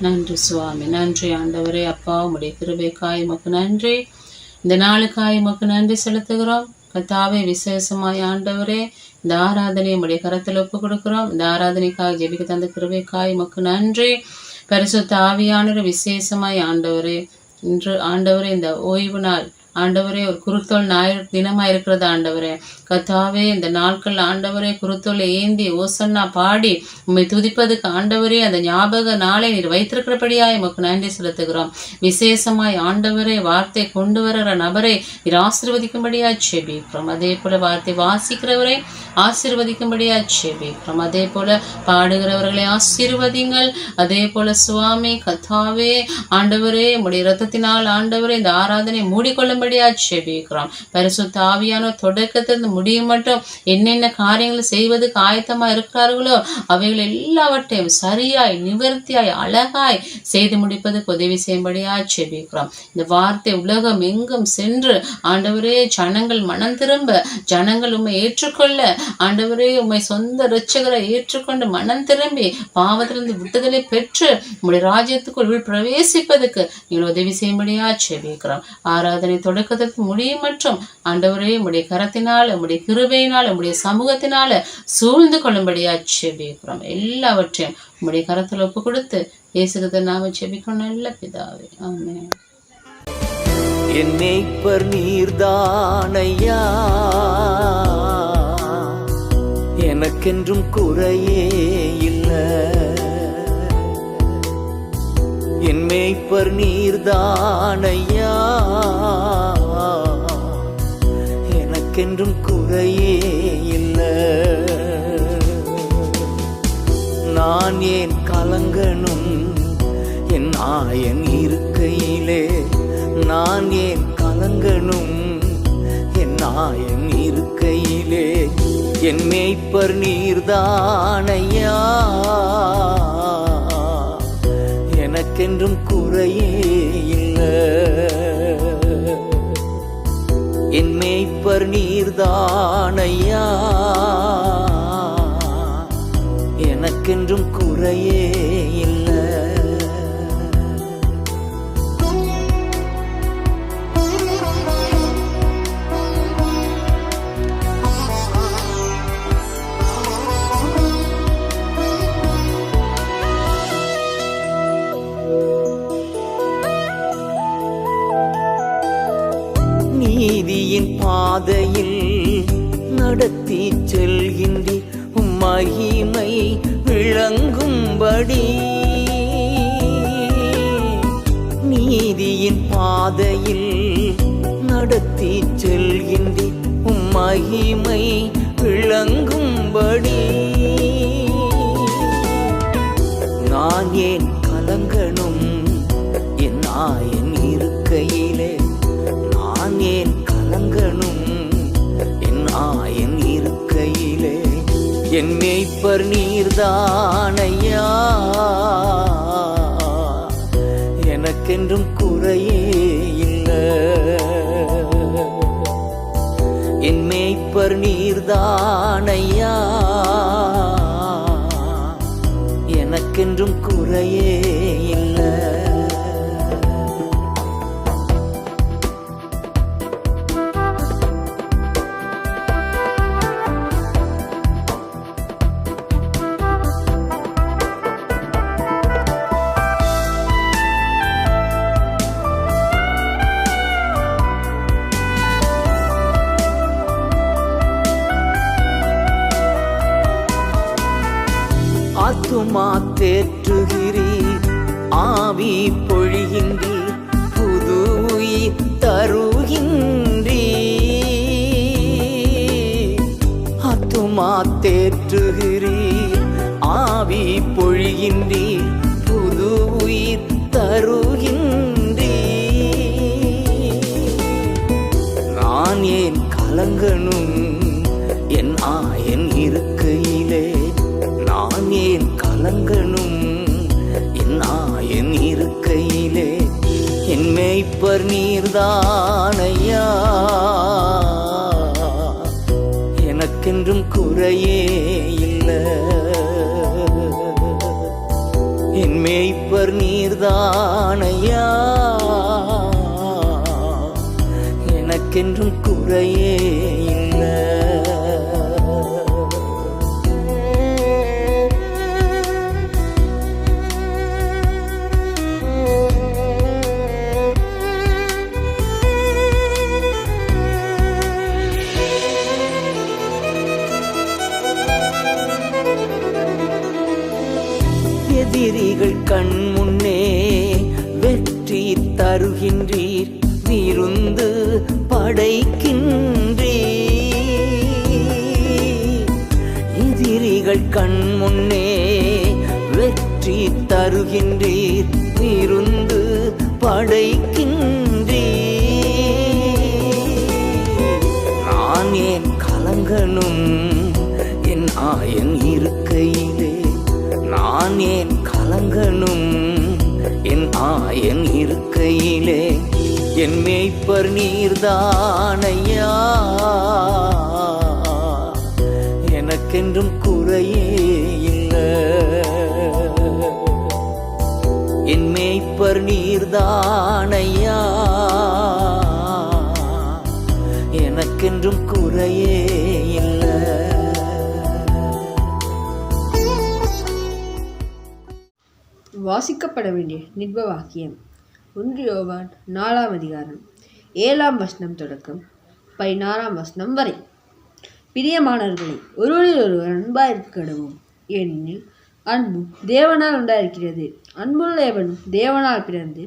நன்றி சுவாமி, நன்றி ஆண்டவரே. அப்பா உம்முடைய கிருபைக்காய் உமக்கு நன்றி. இந்த நாளுக்காய் உமக்கு நன்றி செலுத்துகிறோம் கர்த்தாவே. விசேஷமாய் ஆண்டவரே இந்த ஆராதனை உம்முடைய கரத்தில் ஒப்பு கொடுக்கிறோம். இந்த ஆராதனைக்காக ஜெபிக்க தந்த கிருபைக்காய் உமக்கு நன்றி. பரிசுத்த ஆவியானவர் விசேஷமாய் ஆண்டவரே இன்று ஆண்டவரே இந்த ஓய்வு நாள் ஆண்டவரே ஒரு குருத்தோல் ஞாயிறு தினமா இருக்கிறது ஆண்டவரே. கர்த்தாவே இந்த நாட்கள் ஆண்டவரே குருத்தோலை ஏந்தி ஓசன்னா பாடி உம்மை துதிப்பதுக்கு ஆண்டவரே அந்த ஞாபக நாளை நீர் வைத்திருக்கிறபடியாய் உமக்கு நன்றி செலுத்துகிறோம். விசேஷமாய் ஆண்டவரே வார்த்தை கொண்டு வர்ற நபரை நீர் ஆசீர்வதிக்கும்படியா செபிக்கிறோம். அதே போல வார்த்தை வாசிக்கிறவரை ஆசீர்வதிக்கும்படியா செபிக்கிறோம். அதே போல பாடுகிறவர்களை ஆசீர்வதிங்கள். அதே போல சுவாமி கர்த்தாவே ஆண்டவரே உம்முடைய இரத்தத்தினால் ஆண்டவரே இந்த ஆராதனை மூடிக்கொள்ள செபிக்கிறோம். பரிசுத்த ஆவியானவர் தொடக்கத்திலிருந்து முடியும் மட்டும் என்னென்ன காரியங்களை செய்வதற்கு ஆயத்தமா இருக்கிறார்களோ அவைகள் எல்லாவற்றையும் சரியாய் நிவர்த்தியாய் அழகாய் செய்து முடிப்பதற்கு உதவி செய்யும்படியா செபிக்கிறோம். இந்த வார்த்தை உலகம் எங்கும் சென்று ஆண்டவரே ஜனங்கள் மனம் திரும்ப, ஜனங்கள் உம்மை ஏற்றுக்கொள்ள, ஆண்டவரே உம்மை சொந்த இரட்சகரை ஏற்றுக்கொண்டு மனம் திரும்பி பாவத்திலிருந்து விடுதலை பெற்று உம்முடைய ராஜ்யத்துக்குள் பிரவேசிப்பதற்கு நீங்கள் உதவி செய்யும்படியா செபிக்கிறோம். ஆராதனை தொடக்கத்திற்கு முடியும் மற்றும் ஆண்டவரே உம்முடைய கரத்தினால, உம்முடைய கிருபையினால, உம்முடைய சமூகத்தினால சூழ்ந்து கொள்ளும்படியா செபிக்கிறோம். எல்லாவற்றையும் உம்முடைய கரத்தில் ஒப்பு கொடுத்து இயேசுவின் நாமத்தில் ஜெபிக்கிறோம் நல்ல பிதாவே, ஆமென். என் மேய்ப்பர் நீர்தானையா, எனக்கென்றும் குறையே இல்லை. என் மேய்ப்பர் நீர்தானையா, எனக்கென்றும் குறையே இல்லை. நான் ஏன் கலங்கணும் என் ஆயன் இருக்கையிலே, நான் ஏன் கலங்கணும் என் ஆயன் இருக்கையிலே. என் மேய்ப்பர் நீர்தானையா, எனக்கென்றும் குறையே இல்லை. என் மேய்ப்பர் நீர்தானையா, எனக்கென்றும் குறையே இல்லை. நீதியின் பாதையில் நடத்தி செல்கின்றீர், உம் மகிமை விளங்கும்படி. நீதியின் பாதையில் நடத்தி செல்கின்றீர், உம் மகிமை விளங்கும்படி. நான் ஏன் கலங்கணும் என் ஆயன் இருக்கையிலே, நான் ஏன் கலங்கணும் என் ஆயன் இருக்கையிலே. என் மேய்ப்பர் நீர்தானையா, எனக்கென்றும் குறையே இல்லை. என் மேய்ப்பர் நீர்தானையா, எனக்கென்றும் குறையே இல்லை. ஆத்துமா தேற்றுகிறீர், ஆவி பொழிகின்றீர், புது உயிர் தருகின்றீர். ஆத்துமா தேற்றுகிறீர், ஆவி பொழிகின்றீர், புது உயிர் தருகின்றீர். நான் ஏன் கலங்கணும் என் ஆயன் இருக்கையிலே, நான் ஏன் கலங்கணும் என் ஆயன் இருக்கையிலே. என் மேய்ப்பர் நீர்தானையா, எனக்கென்றும் குறையே இல்லை. என் மேய்ப்பர் நீ எனக்கென்றும் குறையே இல்லை. எதிரிகள் கண் முன்னே வெற்றி தருகின்றீர், விருந்து படைக்கின்றீர். எதிரிகள் கண் முன்னே வெற்றி தருகின்றீர், விருந்து படைக்கின்றீர். நான் ஏன் கலங்கணும் என் ஆயன் இருக்கையிலே, நான் ஏன் கலங்கணும் என் ஆயன் இருக்கையிலே. என் மேய்ப்பர் நீர்தானையா, எனக்கென்றும் குறையே இல்லை. என் மேய்ப்பர் நீர்தானையா, எனக்கென்றும் குறையே இல்லை. வாசிக்கப்பட வேண்டிய நிர்ப வாக்கியம் 1 யோவான் 4ஆம் அதிகாரம் 7ஆம் வசனம் தொடக்கம் 16ஆம் வசனம் வரை. பிரியமானவர்களே, ஒருவரில் ஒருவர் அன்பாயிருக்க கடவும், ஏனெனில் அன்பு தேவனால் உண்டாயிருக்கிறது. அன்புள்ள எவனும் தேவனால் பிறந்து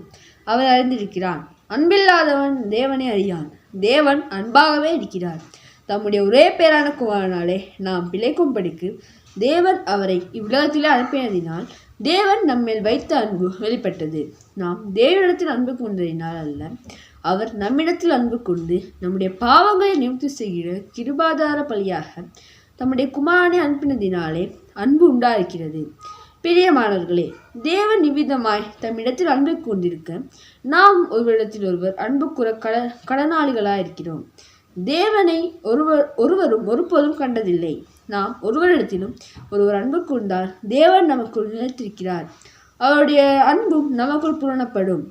அவரை அறிந்திருக்கிறான். அன்பில்லாதவன் தேவனை அறியான். தேவன் அன்பாகவே இருக்கிறார். தம்முடைய ஒரே பேரான குமாரனாலே நாம் பிழைக்கும்படிக்கு தேவன் அவரை இவ்வுலகத்திலே அனுப்பினதினால் தேவன் நம்மேல் வைத்த அன்பு வெளிப்பட்டது. நாம் தேவனிடத்தில் அன்பு கொண்டதினால் அல்ல, அவர் நம்மிடத்தில் அன்பு கொண்டு நம்முடைய பாவங்களை நிவர்த்தி செய்கிற கிருபாதார பலியாக தம்முடைய குமாரனை அனுப்பினதினாலே அன்பு உண்டாயிருக்கிறது. பிரியமானவர்களே, தேவன் நிவிதமாய் தம்மிடத்தில் அன்பு கொண்டிருக்க நாம் ஒருவரிடத்தில் ஒருவர் அன்பு கூற கடனாளிகளாயிருக்கிறோம். தேவனை ஒருவரும் ஒருபோதும் கண்டதில்லை. நாம் ஒருவரிடத்திலும் ஒருவர் அன்பு கொண்டால் தேவன் நமக்குள் நிலைத்திருக்கிறார், அவருடைய அன்பும் நமக்குள் பூரணப்படும்.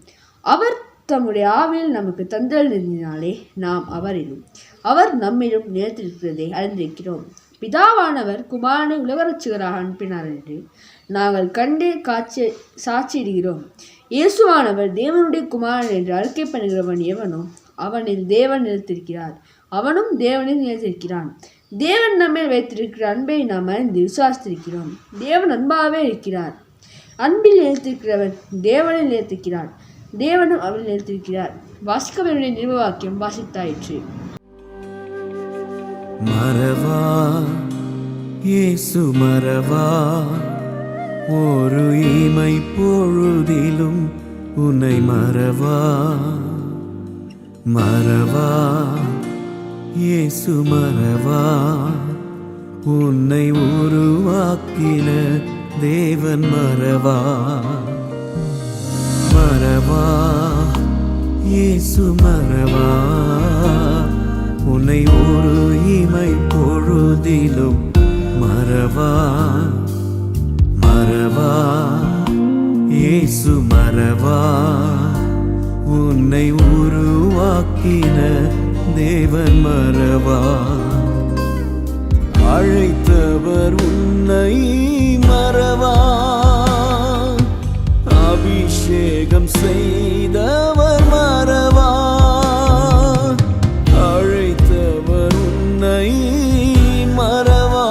அவர் தம்முடைய ஆவியில் நமக்கு தந்தளினாலே நாம் அவரிலும் அவர் நம்மிலும் நிலைத்திருக்கிறதை அறிந்திருக்கிறோம். பிதாவானவர் குமாரனை உலகரட்சகராக அனுப்பினார் என்று நாங்கள் கண்டு சாட்சியிடுகிறோம். இயேசுவானவர் தேவனுடைய குமாரன் என்று அறிக்கை பண்ணுகிறவன் எவனோ அவனில் தேவன் நிலைத்திருக்கிறார், அவனும் தேவனில் நிலைத்திருக்கிறான். தேவன் நம்மேல் வைத்திருக்கிற அன்பை நாம் அறிந்து விசுவாசித்திருக்கிறோம். தேவன் அன்பாகவே இருக்கிறார். அன்பில் நிலைத்திருக்கிறவன் தேவனில் நிலைத்திருக்கிறான், தேவனும் அவனில் நிலைத்திருக்கிறார். வாசிக்க வேண்டிய நிர்ப வாக்கியம் வாசித்தாயிற்று. மறவா இயேசு மறவா, ஒரு இமை பொழுதிலும் உன்னை மறவா. மறவா இயேசு மறவா, உன்னை உருவாக்கின தேவன் மறவா. மறவா இயேசு மறவா, உன்னை ஒரு இமை பொழுதிலும் மறவா. மறவா இயேசு மறவா, உன்னை உருவாக்கின தேவன் மறவா. அழைத்தவர் உன்னை மறவா, அபிஷேகம் செய்தவர் மறவா. அழைத்தவர் உன்னை மறவா,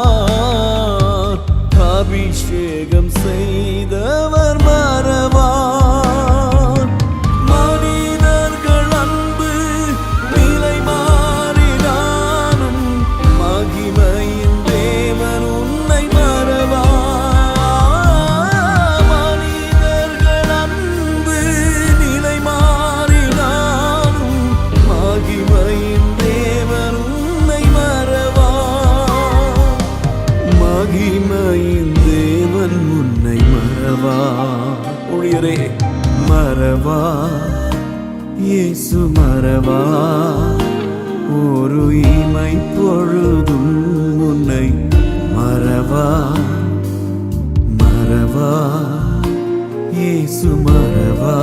அபிஷேகம் செய்தவர் மறவா. ஊழியரே மறவா இயேசு மறவா, ஒரு இமை பொழுதும் உன்னை மறவா. மறவா இயேசு மறவா,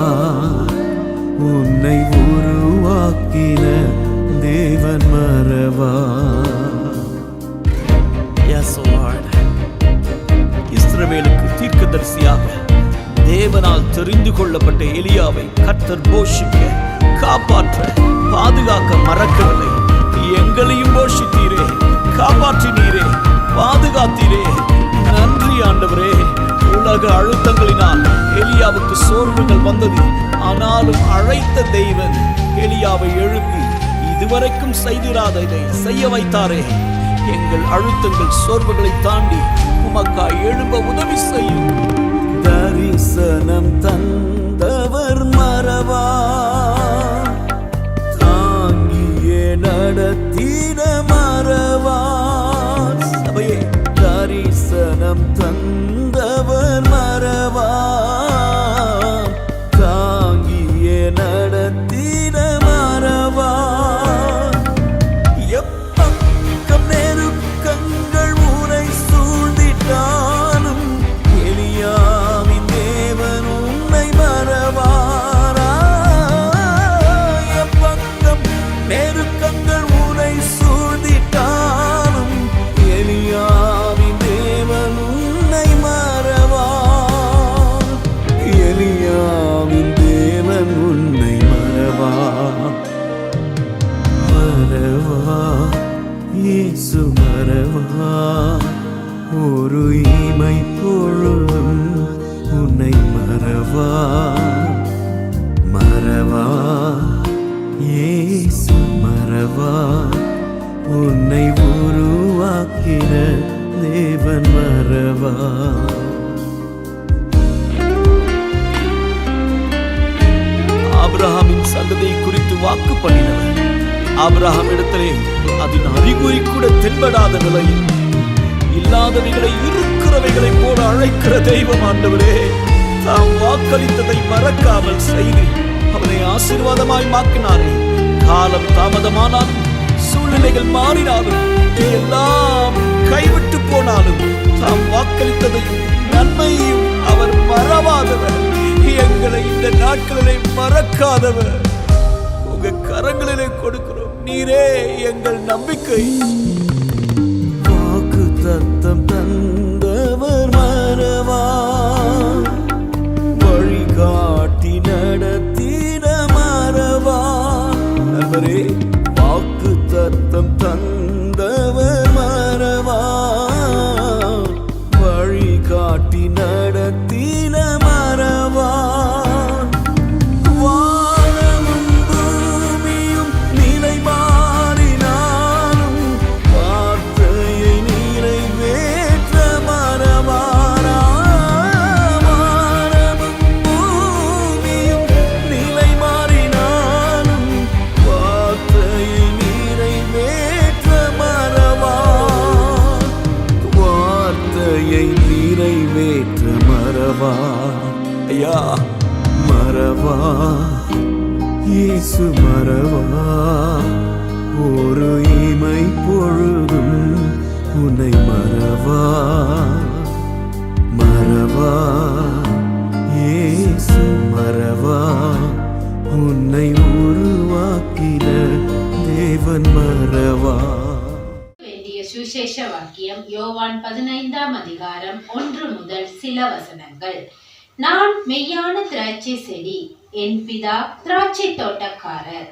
உன்னை உருவாக்கின கொள்ளப்பட்ட எலியாவை கர்த்தர் போஷிக்க, காப்பாற்ற, பாதுகாக்க மறக்கவில்லை. எங்களையும் போஷித்தீரே, காப்பாற்றினீரே, பாதுகாத்தீரே. நன்றி ஆண்டவரே. உலக அழுத்தங்களினால் எலியாவுக்கு சோர்வுகள் வந்தது. ஆனாலும் அழைத்த தெய்வன் எலியாவை எழுப்பி இதுவரைக்கும் செய்திராததை செய்ய வைத்தாரே. எங்கள் அழுத்தங்கள் சோர்வுகளை தாண்டி உமக்காய் எழும்ப உதவி செய்யும். தரிசனம் தந்தவர் மறவா, தாங்கியே நடத்தின மறவா. சபையே, தரிசனம் தந்தவர் மறவா, தாங்கியே நடத்தின மறவா. எப்பக்கம் நெருக்கங்கள் ஊரை சூழ்ந்திட்டாலும் எலியாவின் தேவன் உன்னை மறவாரா. எப்பக்கம் நெருக்கங்கள் ஊரை சூழ்ந்திட்டாலும் எலியாவின் தேவன் உன்னை மறவார். எலியாவின் தேவன் உன்னை மறவா. மறவா இயேசு மறவா. ஒரு இமை பொழுதும் உன்னை மறவா. மறவா இயேசு மறவா. உன்னை உருவாக்கின தேவன் மறவா. ஆபிரகாமின் சந்ததியை குறித்து வாக்கு பண்ணினவர். ஆபிரகாம் இடத்திலே அதன் அறிகுறி கூட தென்படாத நிலையில் இல்லாதவைகளை இருக்கிறவைகளை போல அழைக்கிற தெய்வம் ஆண்டவரே. தாம் வாக்களித்ததை மறக்காமல் செய்து அவனை ஆசீர்வாதமாய் மாற்றினாரே. காலம் தாமதமானாலும் சூழ்நிலைகள் மாறினாலும் எல்லாம் கைவிட்டு போனாலும் தாம் வாக்களித்ததையும் நன்மையும் அவர் மறவாதவர். எங்களை இந்த நாட்களிலே மறக்காதவர். உங்க கரங்களிலே கொடுக்கிறோம். நீரே எங்கள் நம்பிக்கை. வாக்கு தத்தம் தந்தவர் மறவா, வழிகாட்டி நடத்தின மறவா. நண்பரே, வாக்கு தத்தம் தந்தவர் மறவா, வழிகாட்டி நடத்தின மறவா. வானமும் பூமியும் நிலை மாறினாலும் வார்த்தையை நிறைவேற்ற மறவாரா. வானமும் பூமியும் நிலை மாறினாலும் வார்த்தையை நிறைவேற்ற மறவா. வார்த்தையை நிறைவேற்ற மறவா. ஐயா, மறவா இயேசு மறவா. ஒரு இமை பொழுதும் உன்னை மறவா. மறவா இயேசு மறவா. உன்னை உருவாக்கின தேவன் மறவா. வேண்டிய சுவிசேஷ வாக்கியம் யோவான் 15ஆம் அதிகாரம் 1 முதல் சில வசனங்கள். நான் மெய்யான திராட்சை செடி, என் பிதா திராட்சை தோட்டக்காரர்.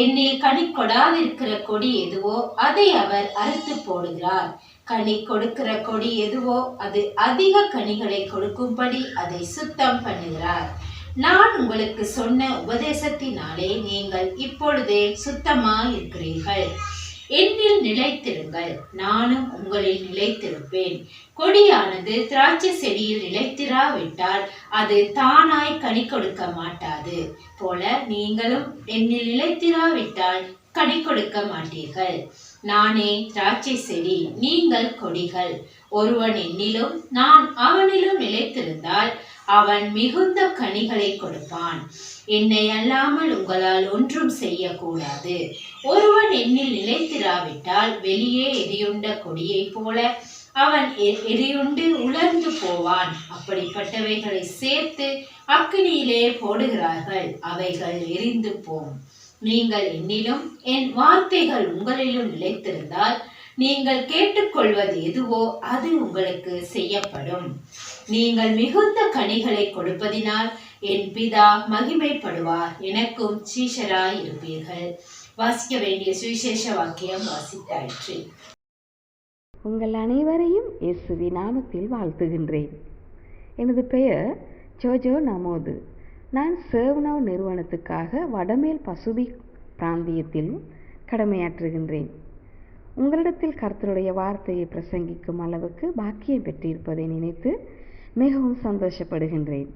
என்னில் கனி கொடாதிருக்கிற கொடி எதுவோ அதை அவர் அறுத்து போடுகிறார். கனி கொடுக்கிற கொடி எதுவோ அது அதிக கனிகளை கொடுக்கும்படி அதை சுத்தம் பண்ணுகிறார். நான் உங்களுக்கு சொன்ன உபதேசத்தினாலே நீங்கள் இப்பொழுதே சுத்தமாயிருக்கிறீர்கள். என்னில் நிலைத்திருங்கள், நானும் உங்களில் நிலைத்திருப்பேன். கொடியானது திராட்சை செடியில் நிலைத்திராவிட்டால் அது தானாய் கனி கொடுக்க மாட்டாது போல நீங்களும் என்னில் நிலைத்திராவிட்டால் கனி கொடுக்க மாட்டீர்கள். நானே திராட்சை செடி, நீங்கள் கொடிகள். ஒருவன் என்னிலும் நான் அவனிலும் நிலைத்திருந்தால் அவன் மிகுந்த கனிகளை கொடுப்பான். என்னை அல்லாமல் உங்களால் ஒன்றும் செய்யக்கூடாது. ஒருவன் என்னில் நிலைத்திராவிட்டால் வெளியே எரியுண்ட கொடியை போல அவன் எரியுண்டு உலர்ந்து போவான். அப்படிப்பட்டவைகளை சேர்த்து அக்கினியிலே போடுகிறார்கள், அவைகள் எரிந்து போம். நீங்கள் என்னிலும் என் வார்த்தைகள் உங்களிலும் நிலைத்திருந்தால் நீங்கள் கேட்டுக்கொள்வது எதுவோ அது உங்களுக்கு செய்யப்படும். நீங்கள் மிகுந்த கனிகளை கொடுப்பதினால் என் பிதா மகிமைப்படுவார், எனக்கும் சீஷராய் இருப்பீர்கள். வாசிக்க வேண்டிய சுவிசேஷ வாக்கியம் வாசித்தாயிற்று. உங்கள் அனைவரையும் இயேசுவின் நாமத்தில் வாழ்த்துகின்றேன். எனது பெயர் ஜோஜோ நமோது. நான் சேவ்னவ் நிறுவனத்துக்காக வடமேல் பசுபிக் பிராந்தியத்தில் கடமையாற்றுகின்றேன். உங்களிடத்தில் கர்த்தருடைய வார்த்தையை பிரசங்கிக்கும் அளவுக்கு பாக்கியம் பெற்றிருப்பதை நினைத்து மிகவும் சந்தோஷப்படுகின்றேன்.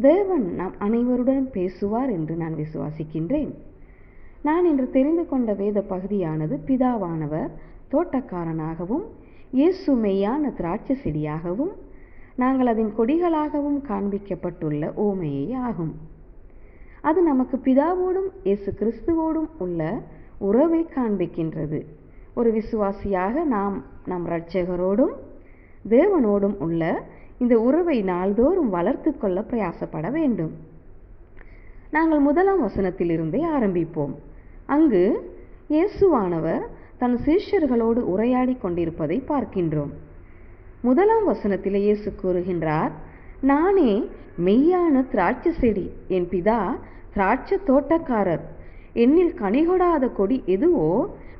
தேவன் நாம் அனைவருடன் பேசுவார் என்று நான் விசுவாசிக்கின்றேன். நான் இன்று தெரிந்து கொண்ட வேத பகுதியானது பிதாவானவர் தோட்டக்காரனாகவும் இயேசு மெய்யான திராட்சை செடியாகவும் நாங்கள் அதன் கொடிகளாகவும் காண்பிக்கப்பட்டுள்ள ஓமையே ஆகும். அது நமக்கு பிதாவோடும் இயேசு கிறிஸ்துவோடும் உள்ள உறவை காண்பிக்கின்றது. ஒரு விசுவாசியாக நாம் நம் இரட்சகரோடும் தேவனோடும் உள்ள இந்த உறவை நாள்தோறும் வளர்த்து கொள்ள பிரயாசப்பட வேண்டும். நாங்கள் 1ஆம் வசனத்திலிருந்தே ஆரம்பிப்போம். அங்கு இயேசுவானவர் தன் சீஷர்களோடு உரையாடி கொண்டிருப்பதை பார்க்கின்றோம். 1ஆம் வசனத்தில் இயேசு கூறுகின்றார், நானே மெய்யான திராட்சை செடி, என் பிதா திராட்சை தோட்டக்காரர். என்னில் கனிகொடாத கொடி எதுவோ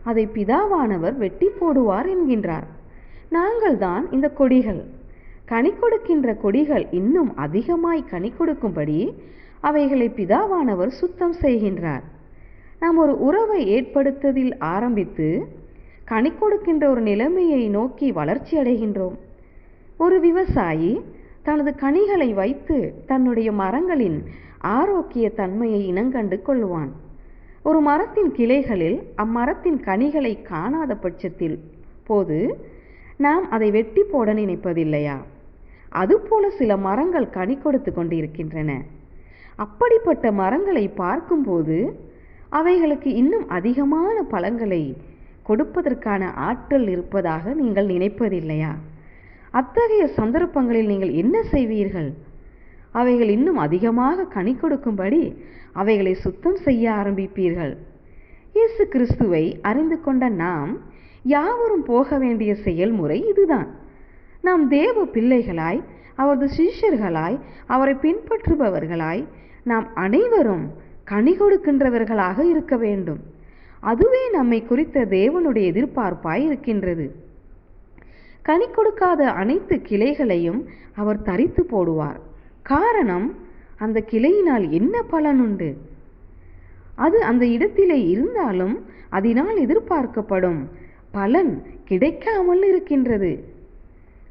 அதை பிதாவானவர் வெட்டி போடுவார் என்கின்றார். நாங்கள் தான் இந்த கொடிகள். கனி கொடுக்கின்ற கொடிகள் இன்னும் அதிகமாய் கனி கொடுக்கும்படி அவைகளை பிதாவானவர் சுத்தம் செய்கின்றார். நாம் ஒரு உறவை ஏற்படுத்துவதில் ஆரம்பித்து கனி கொடுக்கின்ற ஒரு நிலைமையை நோக்கி வளர்ச்சி அடைகின்றோம். ஒரு விவசாயி தனது கனிகளை வைத்து தன்னுடைய மரங்களின் ஆரோக்கிய தன்மையை இனங்கண்டு கொள்வான். ஒரு மரத்தின் கிளைகளில் அம்மரத்தின் கனிகளை காணாத பட்சத்தில் போது நாம் அதை வெட்டி போட நினைப்பதில்லையா? அதுபோல சில மரங்கள் கனி கொடுத்து கொண்டிருக்கின்றன. அப்படிப்பட்ட மரங்களை பார்க்கும்போது அவைகளுக்கு இன்னும் அதிகமான பழங்களை கொடுப்பதற்கான ஆற்றல் இருப்பதாக நீங்கள் நினைப்பதில்லையா? அத்தகைய சந்தர்ப்பங்களில் நீங்கள் என்ன செய்வீர்கள்? அவைகள் இன்னும் அதிகமாக கனி கொடுக்கும்படி அவைகளை சுத்தம் செய்ய ஆரம்பிப்பீர்கள். இயேசு கிறிஸ்துவை அறிந்து கொண்ட நாம் யாவரும் போக வேண்டிய செயல்முறை இதுதான். நாம் தேவ பிள்ளைகளாய், அவரது சிஷ்யர்களாய், அவரை பின்பற்றுபவர்களாய் நாம் அனைவரும் கனி கொடுக்கின்றவர்களாக இருக்க வேண்டும். அதுவே நம்மை குறித்த தேவனுடைய எதிர்பார்ப்பாய் இருக்கின்றது. கனி கொடுக்காத அனைத்து கிளைகளையும் அவர் தரித்து போடுவார். காரணம், அந்த கிளையினால் என்ன பலனுண்டு? அது அந்த இடத்திலே இருந்தாலும் அதனால் எதிர்பார்க்கப்படும் பலன் கிடைக்காமல் இருக்கின்றது.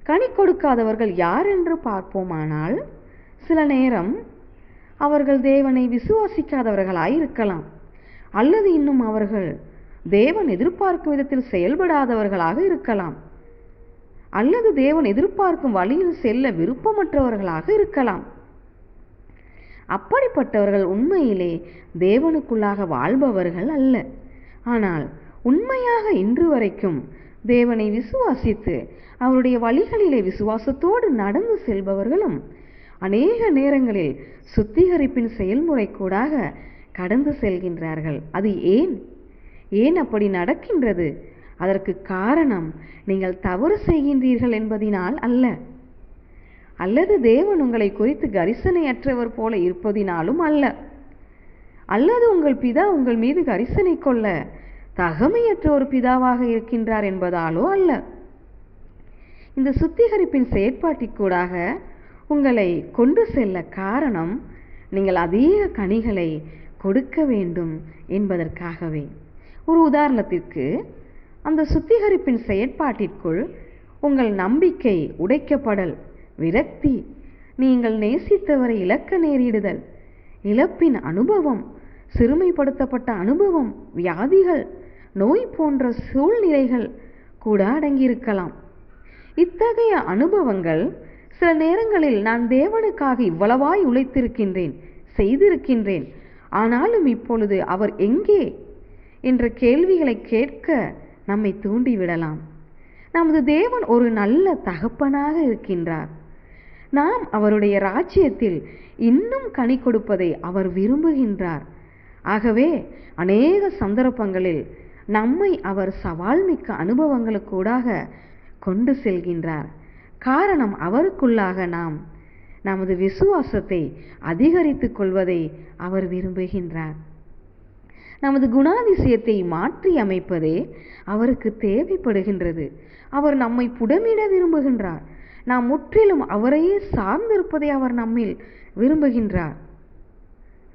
கனி கொடுக்காதவர்கள் யார் என்று பார்ப்போமானால், சில நேரம் அவர்கள் தேவனை விசுவாசிக்காதவர்களாய் இருக்கலாம், அல்லது இன்னும் அவர்கள் தேவன் எதிர்பார்க்கும் விதத்தில் செயல்படாதவர்களாக இருக்கலாம், அல்லது தேவன் எதிர்பார்க்கும் வழியில் செல்ல விருப்பமற்றவர்களாக இருக்கலாம். அப்படிப்பட்டவர்கள் உண்மையிலே தேவனுக்குள்ளாக வாழ்பவர்கள் அல்ல. ஆனால் உண்மையாக இன்று வரைக்கும் தேவனை விசுவாசித்து அவருடைய வழிகளிலே விசுவாசத்தோடு நடந்து செல்பவர்களும் அநேக நேரங்களில் சுத்திகரிப்பின் செயல்முறை கூடாக கடந்து செல்கின்றார்கள். அது ஏன் அப்படி நடக்கின்றது? அதற்கு காரணம், நீங்கள் தவறு செய்கின்றீர்கள் என்பதினால் அல்ல, அல்லது தேவன் உங்களை குறித்து கரிசனையற்றவர் போல இருப்பதினாலும் அல்ல, அல்லது உங்கள் பிதா உங்கள் மீது கரிசனை கொள்ள தகமையற்ற ஒரு பிதாவாக இருக்கின்றார் என்பதாலோ அல்ல. இந்த சுத்திகரிப்பின் செயற்பாட்டிற்கூடாக உங்களை கொண்டு செல்ல காரணம், நீங்கள் அதிக கனிகளை கொடுக்க வேண்டும் என்பதற்காகவே. ஒரு உதாரணத்திற்கு, அந்த சுத்திகரிப்பின் செயற்பாட்டிற்குள் உங்கள் நம்பிக்கை உடைக்கப்படல், விரக்தி, நீங்கள் நேசித்தவரை இழக்க நேரிடுதல், இழப்பின் அனுபவம், சிறுமைப்படுத்தப்பட்ட அனுபவம், வியாதிகள், நோய் போன்ற சூழ்நிலைகள் கூட அடங்கியிருக்கலாம். இத்தகைய அனுபவங்கள் சில நேரங்களில் நான் தேவனுக்காக இவ்வளவாய் உழைத்திருக்கின்றேன், செய்திருக்கின்றேன், ஆனாலும் இப்பொழுது அவர் எங்கே என்ற கேள்விகளை கேட்க நம்மை தூண்டிவிடலாம். நமது தேவன் ஒரு நல்ல தகப்பனாக இருக்கின்றார். நாம் அவருடைய ராஜ்யத்தில் இன்னும் கனி கொடுப்பதை அவர் விரும்புகின்றார். ஆகவே அநேக சந்தர்ப்பங்களில் நம்மை அவர் சவால் மிக்க அனுபவங்களுக்கூடாக கொண்டு செல்கின்றார். காரணம், அவருக்குள்ளாக நாம் நமது விசுவாசத்தை அதிகரித்துக் கொள்வதை அவர் விரும்புகின்றார். நமது குணாதிசயத்தை மாற்றி அமைப்பதே அவருக்கு தேவைப்படுகின்றது. அவர் நம்மை புடமிட விரும்புகின்றார். நாம் முற்றிலும் அவரையே சார்ந்திருப்பதை அவர் நம்மில் விரும்புகின்றார்.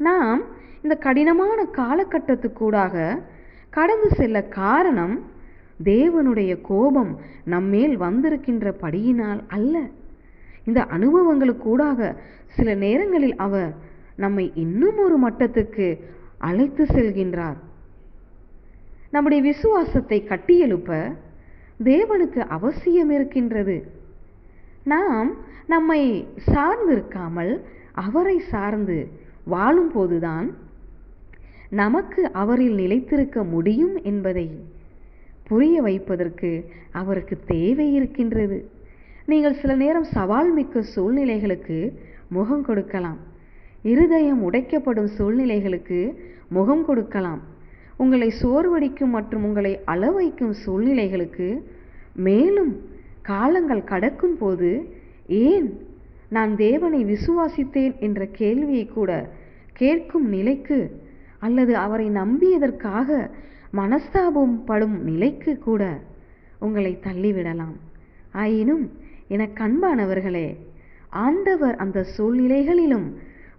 நாம் இந்த கடினமான காலகட்டத்துக்கூடாக கடந்து செல்ல காரணம் தேவனுடைய கோபம் நம்மேல் வந்திருக்கின்ற படியினால் அல்ல. இந்த அனுபவங்களுக்கூடாக சில நேரங்களில் அவர் நம்மை இன்னும் ஒரு மட்டத்துக்கு அழைத்து செல்கின்றார். நம்முடைய விசுவாசத்தை கட்டியெழுப்ப தேவனுக்கு அவசியம் இருக்கின்றது. நாம் நம்மை சார்ந்திருக்காமல் அவரை சார்ந்து வாழும்போதுதான் நமக்கு அவரில் நிலைத்திருக்க முடியும் என்பதை புரிய வைப்பதற்கு அவருக்கு தேவை இருக்கின்றது. நீங்கள் சில நேரம் சவால் மிக்க சூழ்நிலைகளுக்கு முகம் கொடுக்கலாம். இருதயம் உடைக்கப்படும் சூழ்நிலைகளுக்கு முகம் கொடுக்கலாம். உங்களை சோர்வடிக்கும் மற்றும் உங்களை அளவைக்கும் சூழ்நிலைகளுக்கு மேலும் காலங்கள் கடக்கும் போது ஏன் நான் தேவனை விசுவாசித்தேன் என்ற கேள்வியை கூட கேட்கும் நிலைக்கு அல்லது அவரை நம்பியதற்காக மனஸ்தாபம் படும் நிலைக்கு கூட உங்களை தள்ளிவிடலாம். ஆயினும் எனக்கு அன்பானவர்களே, ஆண்டவர் அந்த சூழ்நிலைகளிலும்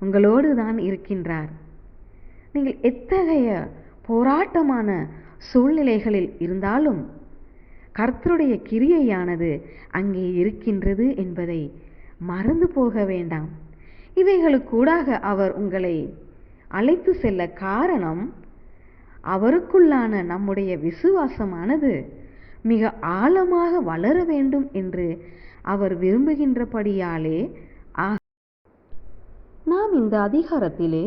உங்களோடு தான் இருக்கின்றார். நீங்கள் எத்தகைய போராட்டமான சூழ்நிலைகளில் இருந்தாலும் கர்த்தருடைய கிரியையானது அங்கே இருக்கின்றது என்பதை மறந்து போக வேண்டாம். இவைகளுக்கூடாக அவர் உங்களை அழைத்து செல்ல காரணம் அவருக்குள்ளான நம்முடைய விசுவாசமானது மிக ஆழமாக வளர வேண்டும் என்று அவர் விரும்புகின்றபடியாலே. நாம் இந்த அதிகாரத்திலே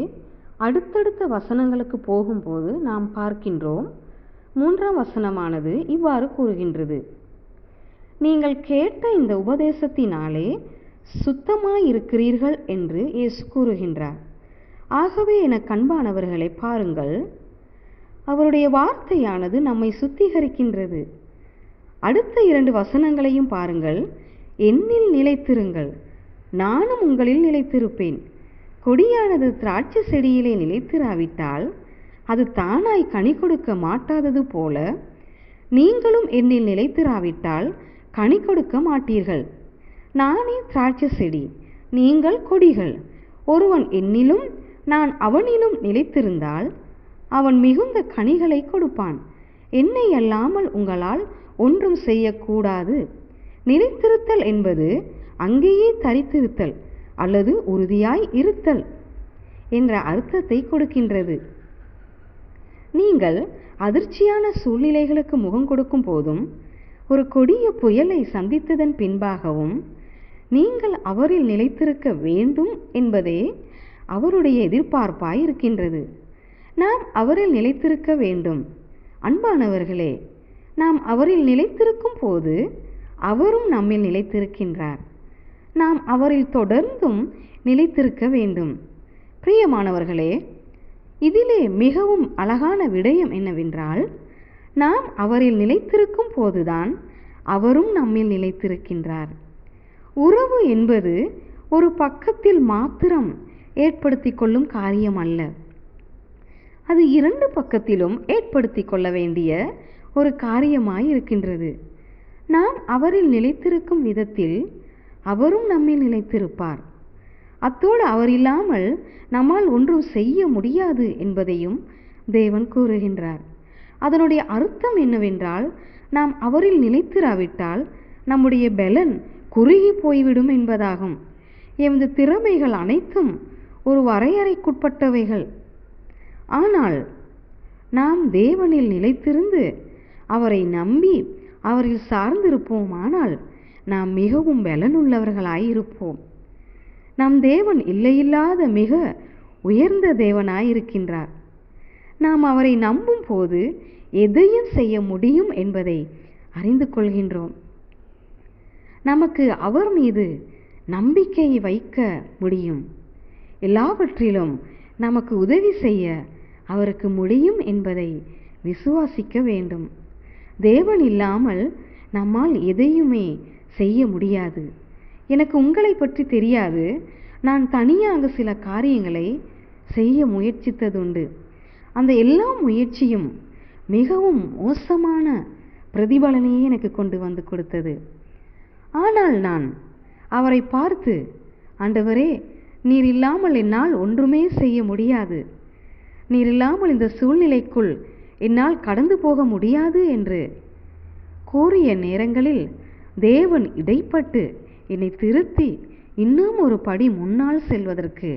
அடுத்தடுத்த வசனங்களுக்கு போகும்போது நாம் பார்க்கின்றோம். 3ஆம் வசனமானது இவ்வாறு கூறுகின்றது: நீங்கள் கேட்ட இந்த உபதேசத்தினாலே சுத்தமாயிருக்கிறீர்கள் என்று இயேசு கூறுகின்றார். ஆகவே எனக்கு அன்பானவர்களை பாருங்கள், அவருடைய வார்த்தையானது நம்மை சுத்திகரிக்கின்றது. அடுத்த 2 வசனங்களையும் பாருங்கள். என்னில் நிலைத்திருங்கள், நானும் உங்களில் நிலைத்திருப்பேன். கொடியானது திராட்சை செடியிலே நிலைத்திராவிட்டால் அது தானாய் கனி கொடுக்க மாட்டாதது போல நீங்களும் என்னில் நிலைத்திராவிட்டால் கனி கொடுக்க மாட்டீர்கள். நானே திராட்சை செடி, நீங்கள் கொடிகள். ஒருவன் என்னிலும் நான் அவனிலும் நிலைத்திருந்தால் அவன் மிகுந்த கனிகளை கொடுப்பான். என்னை அல்லாமல் உங்களால் ஒன்றும் செய்யக்கூடாது. நிலைத்திருத்தல் என்பது அங்கேயே தரித்திருத்தல் அல்லது உறுதியாய் இருத்தல் என்ற அர்த்தத்தை கொடுக்கின்றது. நீங்கள் அதிர்ச்சியான சூழ்நிலைகளுக்கு முகம் கொடுக்கும் போதும் ஒரு கொடிய புயலை சந்தித்ததன் பின்பாகவும் நீங்கள் அவரில் நிலைத்திருக்க வேண்டும் என்பதே அவருடைய எதிர்பார்ப்பாய் இருக்கின்றது. நாம் அவரில் நிலைத்திருக்க வேண்டும். அன்பானவர்களே, நாம் அவரில் நிலைத்திருக்கும் போது அவரும் நம்மில் நிலைத்திருக்கின்றார். நாம் அவரில் தொடர்ந்தும் நிலைத்திருக்க வேண்டும். பிரியமானவர்களே, இதிலே மிகவும் அழகான விடயம் என்னவென்றால், நாம் அவரில் நிலைத்திருக்கும் போதுதான் அவரும் நம்மில் நிலைத்திருக்கின்றார். உறவு என்பது ஒரு பக்கத்தில் மாத்திரம் ஏற்படுத்தி கொள்ளும் காரியம் அல்ல. அது 2 பக்கத்திலும் ஏற்படுத்தி கொள்ள வேண்டிய ஒரு காரியமாய் இருக்கின்றது. நாம் அவரில் நிலைத்திருக்கும் விதத்தில் அவரும் நம்மில் நிலைத்திருப்பார். அத்தோடு அவர் இல்லாமல் நம்மால் ஒன்றும் செய்ய முடியாது என்பதையும் தேவன் கூறுகின்றார். அதனுடைய அர்த்தம் என்னவென்றால், நாம் அவரில் நிலைத்திராவிட்டால் நம்முடைய பலன் குறுகி போய்விடும் என்பதாகும். எமது திறமைகள் அனைத்தும் ஒரு வரையறைக்குட்பட்டவைகள். ஆனால் நாம் தேவனில் நிலைத்திருந்து அவரை நம்பி அவரில் சார்ந்திருப்போமானால் நாம் மிகவும் பலனுள்ளவர்களாயிருப்போம். நம் தேவன் இல்லையில்லாத மிக உயர்ந்த தேவனாயிருக்கின்றார். நாம் அவரை நம்பும் போது எதையும் செய்ய முடியும் என்பதை அறிந்து கொள்கின்றோம். நமக்கு அவர் மீது நம்பிக்கையை வைக்க முடியும். எல்லாவற்றிலும் நமக்கு உதவி செய்ய அவருக்கு முடியும் என்பதை விசுவாசிக்க வேண்டும். தேவன் இல்லாமல் நம்மால் எதையுமே செய்ய முடியாது. எனக்கு உங்களை பற்றி தெரியாது. நான் தனியாக சில காரியங்களை செய்ய முயற்சித்ததுண்டு. அந்த எல்லா முயற்சியும் மிகவும் மோசமான பிரதிபலனையே எனக்கு கொண்டு வந்து கொடுத்தது. ஆனால் நான் அவரை பார்த்து, ஆண்டவரே, நீர் இல்லாமல் என்னால் ஒன்றுமே செய்ய முடியாது, நீர் இல்லாமல் இந்த சூழ்நிலைக்குள் என்னால் கடந்து போக முடியாது என்று கூறிய நேரங்களில் தேவன் இடைப்பட்டு என்னை திருத்தி இன்னும் ஒரு படி முன்னால் செல்வதற்கு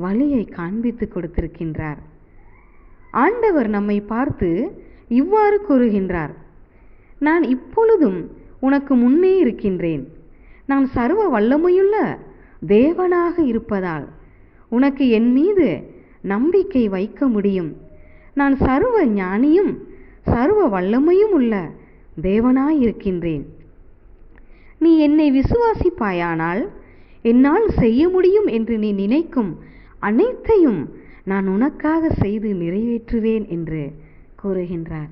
வழியை காண்பித்து கொடுத்திருக்கின்றார். ஆண்டவர் நம்மை பார்த்து இவ்வாறு கூறுகின்றார், நான் இப்பொழுதும் உனக்கு முன்னே இருக்கின்றேன். நான் சர்வ வல்லமையுள்ள தேவனாக இருப்பதால் உனக்கு என் மீது நம்பிக்கை வைக்க முடியும். நான் சர்வ ஞானியும் சர்வ வல்லமையும் உள்ள தேவனாயிருக்கின்றேன். நீ என்னை விசுவாசிப்பாயானால் என்னால் செய்ய முடியும் என்று நீ நினைக்கும் அனைத்தையும் நான் உனக்காக செய்து நிறைவேற்றுவேன் என்று கூறுகின்றார்.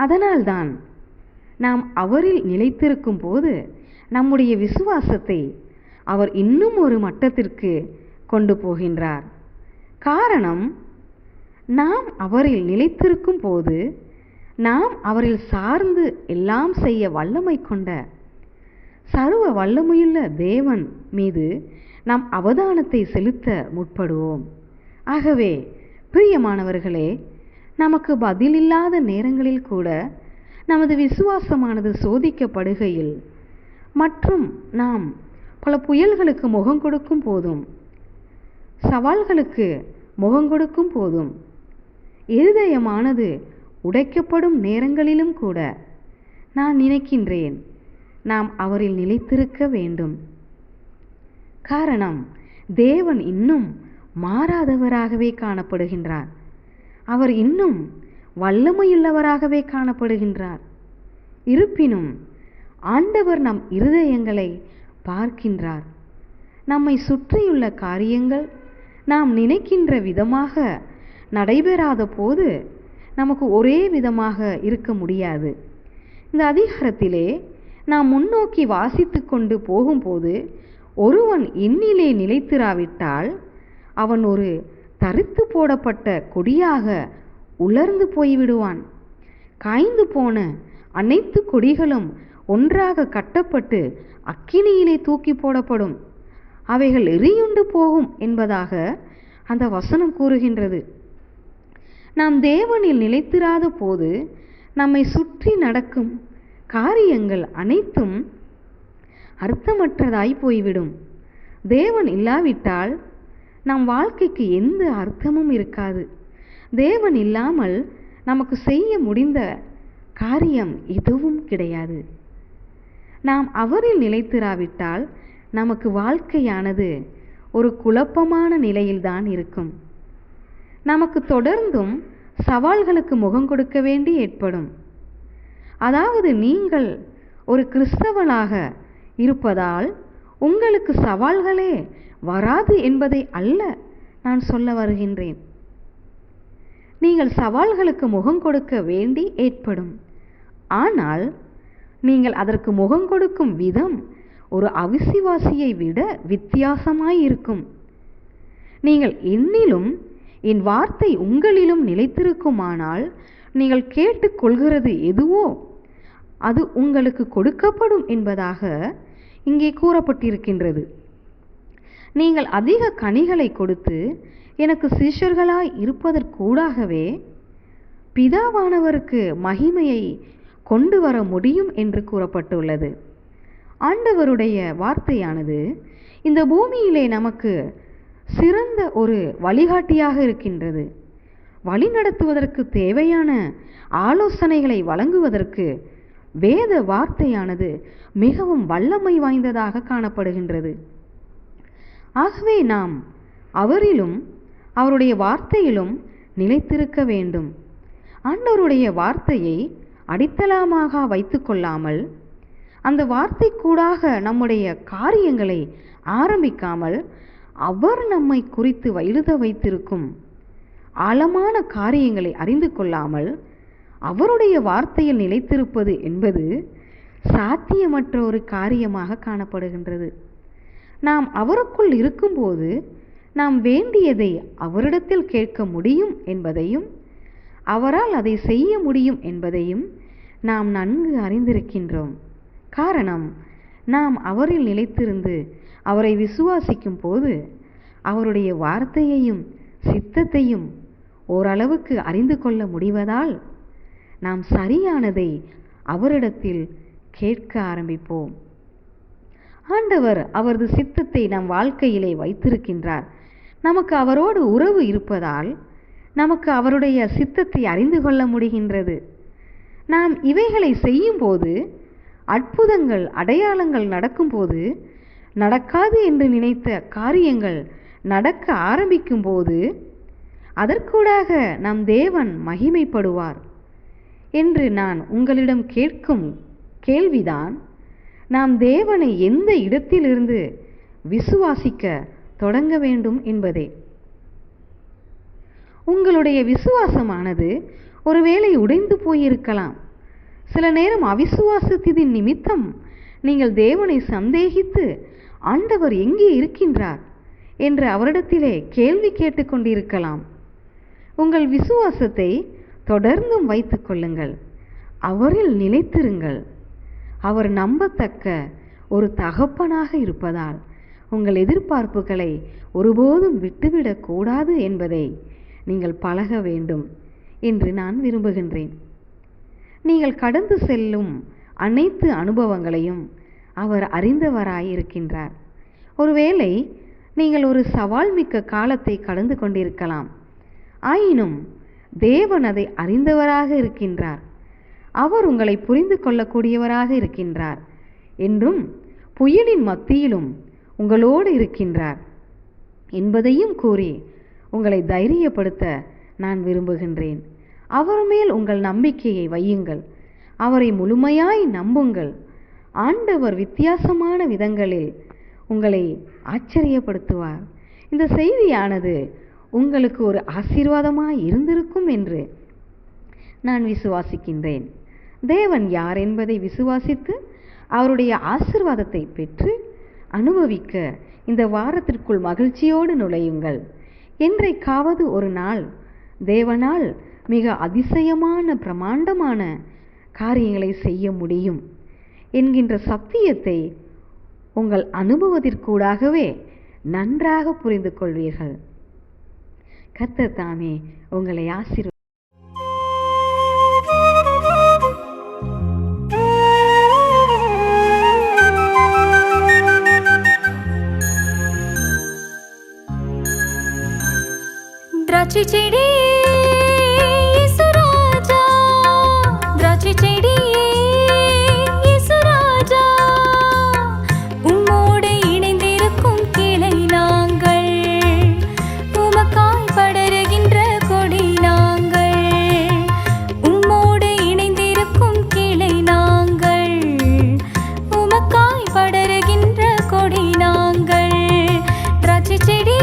அதனால்தான் நாம் அவரில் நிலைத்திருக்கும் போது நம்முடைய விசுவாசத்தை அவர் இன்னும் ஒரு மட்டத்திற்கு கொண்டு போகின்றார். காரணம், நாம் அவரில் நிலைத்திருக்கும் போது நாம் அவரில் சார்ந்து எல்லாம் செய்ய வல்லமை கொண்ட சர்வ வல்லமையுள்ள தேவன் மீது நாம் அவதானத்தை செலுத்த முற்படுவோம். ஆகவே பிரியமானவர்களே, நமக்கு பதிலில்லாத நேரங்களில் கூட நமது விசுவாசமானது சோதிக்கப்படுகையில் மற்றும் நாம் பல புயல்களுக்கு முகம் கொடுக்கும் போதும் சவால்களுக்கு முகம் கொடுக்கும் போதும் இருதயமானது உடைக்கப்படும் நேரங்களிலும் கூட நான் நினைக்கின்றேன், நாம் அவரில் நிலைத்திருக்க வேண்டும். காரணம், தேவன் இன்னும் மாறாதவராகவே காணப்படுகின்றார். அவர் இன்னும் வல்லமையுள்ளவராகவே காணப்படுகின்றார். இருப்பினும் ஆண்டவர் நம் இருதயங்களை பார்க்கின்றார். நம்மை சுற்றியுள்ள காரியங்கள் நாம் நினைக்கின்ற விதமாக நடைபெறாத போது நமக்கு ஒரே விதமாக இருக்க முடியாது. இந்த அதிகாரத்திலே நாம் முன்னோக்கி வாசித்து கொண்டு போகும்போது, ஒருவன் என்னிலே நிலைத்திராவிட்டால் அவன் ஒரு தரித்து போடப்பட்ட கொடியாக உலர்ந்து போய்விடுவான். காய்ந்து போன அனைத்து கொடிகளும் ஒன்றாக கட்டப்பட்டு அக்கினியிலே தூக்கி போடப்படும், அவைகள் எரியுண்டு போகும் என்பதாக அந்த வசனம் கூறுகின்றது. நாம் தேவனில் நிலைத்திராத போது நம்மை சுற்றி நடக்கும் காரியங்கள் அனைத்தும் அர்த்தமற்றதாய் போய்விடும். தேவன் இல்லாவிட்டால் நம் வாழ்க்கைக்கு எந்த அர்த்தமும் இருக்காது. தேவன் இல்லாமல் நமக்கு செய்ய முடிந்த காரியம் எதுவும் கிடையாது. நாம் அவரில் நிலைத்திராவிட்டால் நமக்கு வாழ்க்கையானது ஒரு குழப்பமான நிலையில்தான் இருக்கும். நமக்கு தொடர்ந்தும் சவால்களுக்கு முகம் கொடுக்க வேண்டி ஏற்படும். அதாவது, நீங்கள் ஒரு கிறிஸ்தவனாக இருப்பதால் உங்களுக்கு சவால்களே வராது என்பதை அல்ல நான் சொல்ல வருகின்றேன். நீங்கள் சவால்களுக்கு முகம் கொடுக்க வேண்டி ஏற்படும். ஆனால் நீங்கள் அதற்கு முகம் கொடுக்கும் விதம் ஒரு அவிசுவாசியை விட வித்தியாசமாயிருக்கும். நீங்கள் என்னிலும் என் வார்த்தை உங்களிலும் நிலைத்திருக்குமானால் நீங்கள் கேட்டுக்கொள்கிறது எதுவோ அது உங்களுக்கு கொடுக்கப்படும் என்பதாக இங்கே கூறப்பட்டிருக்கின்றது. நீங்கள் அதிக கனிகளை கொடுத்து எனக்கு சீஷர்களாய் இருப்பதற்கூடாகவே பிதாவானவருக்கு மகிமையை கொண்டு வர முடியும் என்று கூறப்பட்டுள்ளது. ஆண்டவருடைய வார்த்தையானது இந்த பூமியிலே நமக்கு சிறந்த ஒரு வழிகாட்டியாக இருக்கின்றது. வழிநடத்துவதற்கு தேவையான ஆலோசனைகளை வழங்குவதற்கு வேத வார்த்தையானது மிகவும் வல்லமை வாய்ந்ததாக காணப்படுகின்றது. ஆகவே நாம் அவரிலும் அவருடைய வார்த்தையிலும் நிலைத்திருக்க வேண்டும். ஆண்டவருடைய வார்த்தையை அடித்தளமாக வைத்து கொள்ளாமல், அந்த வார்த்தை கூடாக நம்முடைய காரியங்களை ஆரம்பிக்காமல், அவர் நம்மை குறித்து எழுத வைத்திருக்கும் ஆழமான காரியங்களை அறிந்து கொள்ளாமல் அவருடைய வார்த்தையில் நிலைத்திருப்பது என்பது சாத்தியமற்ற ஒரு காரியமாக காணப்படுகின்றது. நாம் அவருக்குள் இருக்கும்போது நாம் வேண்டியதை அவரிடத்தில் கேட்க முடியும் என்பதையும் அவரால் அதை செய்ய முடியும் என்பதையும் நாம் நன்கு அறிந்திருக்கின்றோம். காரணம், நாம் அவரில் நிலைத்திருந்து அவரை விசுவாசிக்கும் போது அவருடைய வார்த்தையையும் சித்தத்தையும் ஓரளவுக்கு அறிந்து கொள்ள முடிவதால் நாம் சரியானதை அவரிடத்தில் கேட்க ஆரம்பிப்போம். ஆண்டவர் அவரது சித்தத்தை நம் வாழ்க்கையிலே வைத்திருக்கின்றார். நமக்கு அவரோடு உறவு இருப்பதால் நமக்கு அவருடைய சித்தத்தை அறிந்து கொள்ள முடிகின்றது. நாம் இவைகளை செய்யும்போது, அற்புதங்கள் அடையாளங்கள் நடக்கும்போது, நடக்காது என்று நினைத்த காரியங்கள் நடக்க ஆரம்பிக்கும்போது அதற்கூடாக நம் தேவன் மகிமைப்படுவார் என்று நான் உங்களிடம் கேட்கும் கேள்விதான், நாம் தேவனை எந்த இடத்திலிருந்து விசுவாசிக்க தொடங்க வேண்டும் என்பதே. உங்களுடைய விசுவாசமானது ஒருவேளை உடைந்து போயிருக்கலாம். சில நேரம் அவிசுவாசத்தின் நிமித்தம் நீங்கள் தேவனை சந்தேகித்து ஆண்டவர் எங்கே இருக்கின்றார் என்று அவரிடத்திலே கேள்வி கேட்டுக்கொண்டிருக்கலாம். உங்கள் விசுவாசத்தை தொடர்ந்தும் வைத்துக் கொள்ளுங்கள். அவரில் நிலைத்திருங்கள். அவர் நம்பத்தக்க ஒரு தகப்பனாக இருப்பதால் உங்கள் எதிர்பார்ப்புகளை ஒருபோதும் விட்டுவிடக்கூடாது என்பதை நீங்கள் பழக வேண்டும் என்று நான் விரும்புகின்றேன். நீங்கள் கடந்து செல்லும் அனைத்து அனுபவங்களையும் அவர் அறிந்தவராயிருக்கின்றார். ஒருவேளை நீங்கள் ஒரு சவால் மிக்க காலத்தை கடந்து கொண்டிருக்கலாம். ஆயினும் தேவன் அதை அறிந்தவராக இருக்கின்றார். அவர் உங்களை புரிந்து கொள்ளக்கூடியவராக இருக்கின்றார் என்றும் புயலின் மத்தியிலும் உங்களோடு இருக்கின்றார் என்பதையும் கூறி உங்களை தைரியப்படுத்த நான் விரும்புகின்றேன். அவர் மேல் உங்கள் நம்பிக்கையை வையுங்கள். அவரை முழுமையாய் நம்புங்கள். ஆண்டவர் வித்தியாசமான விதங்களில் உங்களை ஆச்சரியப்படுத்துவார். இந்த செய்தியானது உங்களுக்கு ஒரு ஆசீர்வாதமாய் இருந்திருக்கும் என்று நான் விசுவாசிக்கின்றேன். தேவன் யார் என்பதை விசுவாசித்து அவருடைய ஆசீர்வாதத்தை பெற்று அனுபவிக்க இந்த வாரத்திற்குள் மகிழ்ச்சியோடு நுழையுங்கள். என்றைக்காவது ஒரு நாள் தேவனால் மிக அதிசயமான பிரமாண்டமான காரியங்களை செய்ய முடியும் என்கின்ற சத்தியத்தை உங்கள் அனுபவத்திற்கூடாகவே நன்றாக புரிந்து கொள்வீர்கள். கர்த்தர் தாமே உங்களை ஆசீர்வதிப்பார். द्राक्षी चेडी येसुराजा, द्राक्षी चेडी येसुराजा, உம்மோடு இணைந்திருக்கும் கிளை நாங்கள், உமக்காய் படருகின்ற கொடி நாங்கள், உம்மோடு இணைந்திருக்கும் கிளை நாங்கள், உமக்காய் படருகின்ற கொடி நாங்கள். திராட்சை செடி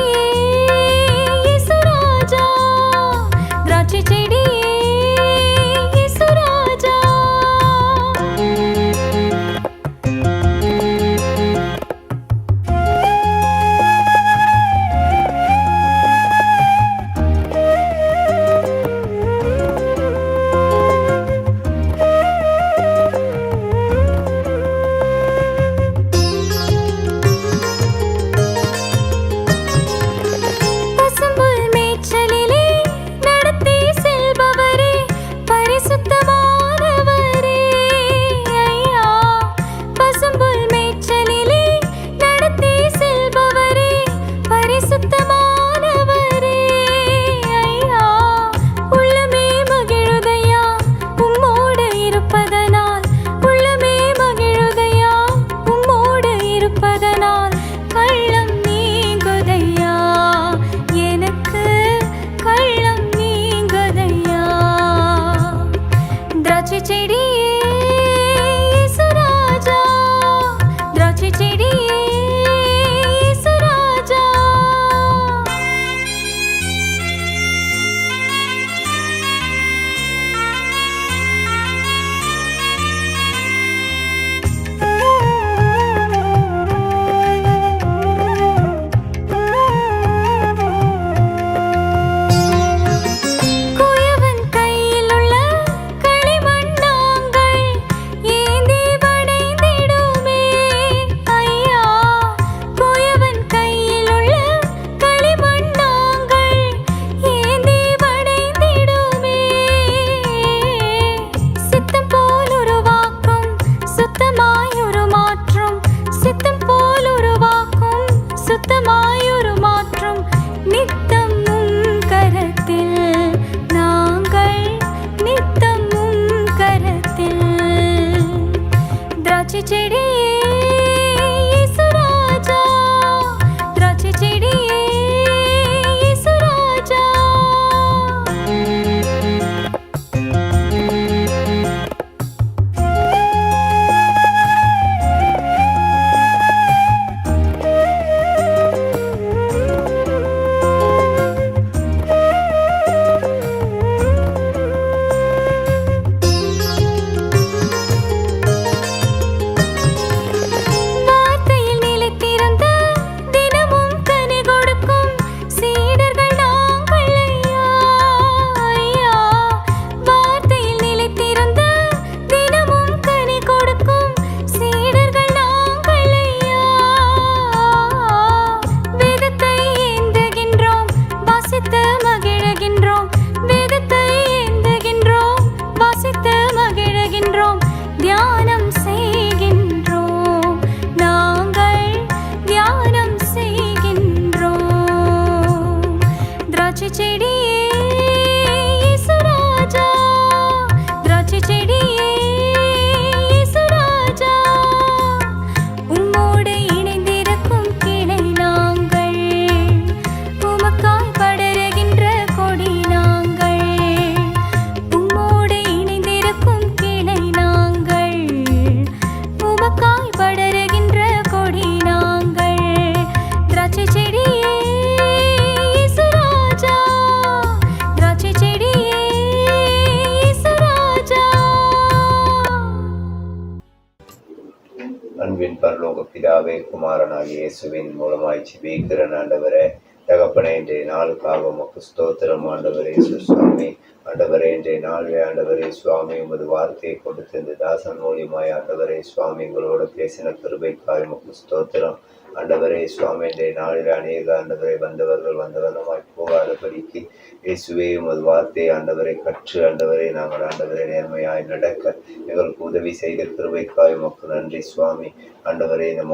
அன்பின் பரலோக பிதாவே, குமாரனாகிய இயேசுவின் மூலமாய் ஜெபிக்கிற ஆண்டவரே, தகப்பனே, இன்றைய நாளுக்காக உமக்கு ஸ்தோத்திரம் ஆண்டவரே. சுவாமி ஆண்டவரே, இன்றைய நாளிலே ஆண்டவரே சுவாமி உமது வார்த்தையை கொடுத்து இந்த தாசன் மூலியமாய் ஆண்டவரே சுவாமி எங்களோட பேசின கிருபைக்காய் உமக்கு ஸ்தோத்திரம் ஆண்டவரே. சுவாமி இன்றைய நாளில் அநேக ஆண்டவரை வந்தவரமாய் போகாதபடிக்கு இயேசுவே உமது வார்த்தையை ஆண்டவரை கற்று ஆண்டவரை நாங்கள் ஆண்டவரை நேர்மையாய் நடக்க எங்களுக்கு உதவி செய்த கிருபைக்காய் உமக்கு நன்றி சுவாமி. ஆண்டவரே, இந்த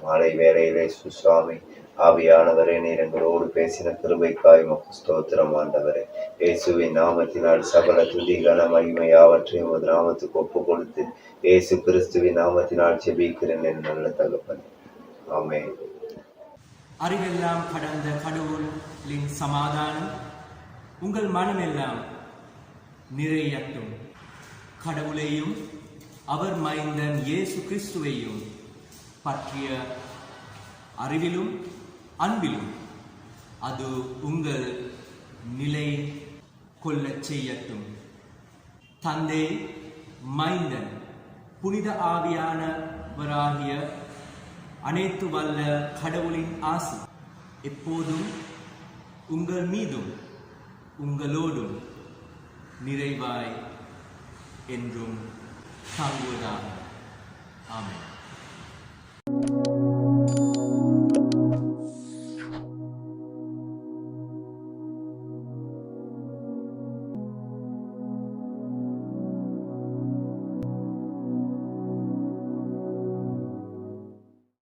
மாலை வேளையிலே சுவாமி ஆவியானவரே, நீர் எங்களோடு பேசின கிருபைக்காய் உமக்கு ஸ்தோத்திரம் ஆண்டவரே. இயேசுவின் நாமத்தினால் சகல துதி கன மகிமை யாவற்றையும் உமது நாமத்துக்கு ஒப்பு கொடுத்து இயேசு கிறிஸ்துவின் நாமத்தினால் ஜெபிக்கிறேன் என் நல்ல தகப்பனே. ஆமென். அறிவெல்லாம் கடந்த கடவுளின் சமாதானம் உங்கள் மனமெல்லாம் நிறையட்டும். கடவுளையும் அவர் மைந்தன் இயேசு கிறிஸ்துவையும் பற்றிய அறிவிலும் அன்பிலும் அது உங்கள் நிலை கொள்ளச் செய்யட்டும். தந்தை, மைந்தன், புனித ஆவியானவராகிய அனைத்து வல்ல கடவுளின் ஆசி எப்போதும் உங்கள் மீதும் உங்களோடும் நிறைவாய் என்றும் தாங்குவதாக. ஆமென்.